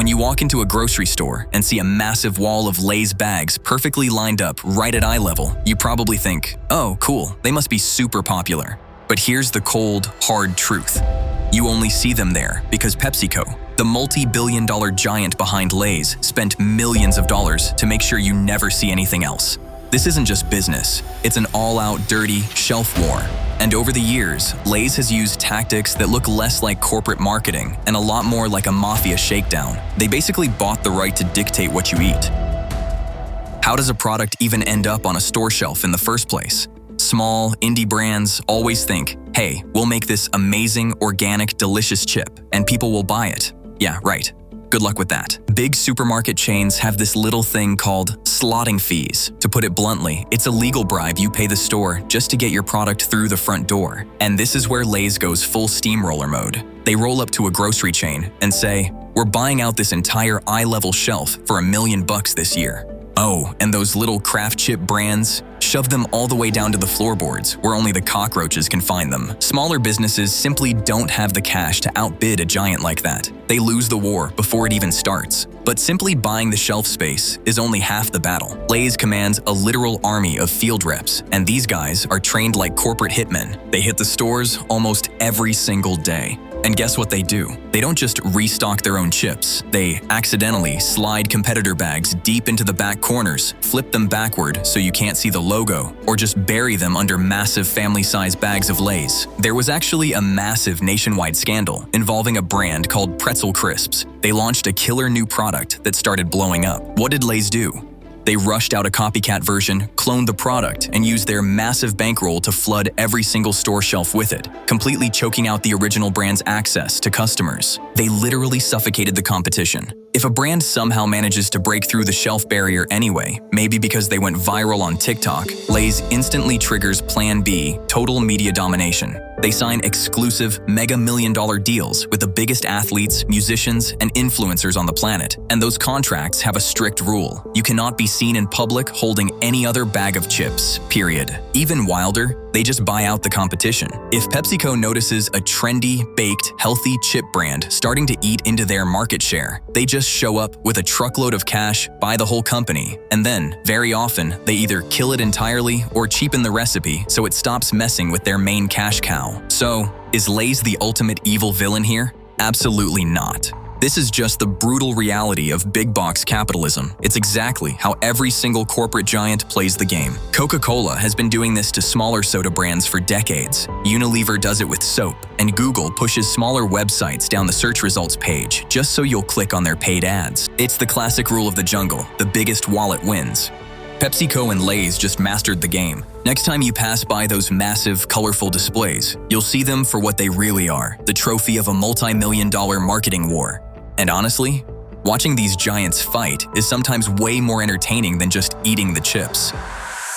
When you walk into a grocery store and see a massive wall of Lay's bags perfectly lined up right at eye level, you probably think, oh, cool, they must be super popular. But here's the cold, hard truth. You only see them there because PepsiCo, the multi-billion-dollar giant behind Lay's, spent millions of dollars to make sure you never see anything else. This isn't just business, it's an all-out dirty shelf war. And over the years, Lay's has used tactics that look less like corporate marketing and a lot more like a mafia shakedown. They basically bought the right to dictate what you eat. How does a product even end up on a store shelf in the first place? Small, indie brands always think, hey, we'll make this amazing, organic, delicious chip, and people will buy it. Yeah, right. Good luck with that. Big supermarket chains have this little thing called slotting fees. To put it bluntly, it's a legal bribe you pay the store just to get your product through the front door. And this is where Lay's goes full steamroller mode. They roll up to a grocery chain and say, we're buying out this entire eye-level shelf for $1 million this year. Oh, and those little craft chip brands? Shove them all the way down to the floorboards, where only the cockroaches can find them. Smaller businesses simply don't have the cash to outbid a giant like that. They lose the war before it even starts. But simply buying the shelf space is only half the battle. Lay's commands a literal army of field reps, and these guys are trained like corporate hitmen. They hit the stores almost every single day. And guess what they do? They don't just restock their own chips. They accidentally slide competitor bags deep into the back corners, flip them backward so you can't see the logo, or just bury them under massive family-sized bags of Lay's. There was actually a massive nationwide scandal involving a brand called Pretzel Crisps. They launched a killer new product that started blowing up. What did Lay's do? They rushed out a copycat version, cloned the product, and used their massive bankroll to flood every single store shelf with it, completely choking out the original brand's access to customers. They literally suffocated the competition. If a brand somehow manages to break through the shelf barrier anyway, maybe because they went viral on TikTok, Lay's instantly triggers Plan B, total media domination. They sign exclusive mega-million-dollar deals with the biggest athletes, musicians, and influencers on the planet. And those contracts have a strict rule. You cannot be seen in public holding any other bag of chips, period. Even wilder, they just buy out the competition. If PepsiCo notices a trendy, baked, healthy chip brand starting to eat into their market share, they just show up with a truckload of cash, buy the whole company, and then, very often, they either kill it entirely or cheapen the recipe so it stops messing with their main cash cow. So, is Lay's the ultimate evil villain here? Absolutely not. This is just the brutal reality of big box capitalism. It's exactly how every single corporate giant plays the game. Coca-Cola has been doing this to smaller soda brands for decades. Unilever does it with soap, and Google pushes smaller websites down the search results page just so you'll click on their paid ads. It's the classic rule of the jungle: the biggest wallet wins. PepsiCo and Lay's just mastered the game. Next time you pass by those massive, colorful displays, you'll see them for what they really are: the trophy of a multi-million-dollar marketing war. And honestly, watching these giants fight is sometimes way more entertaining than just eating the chips.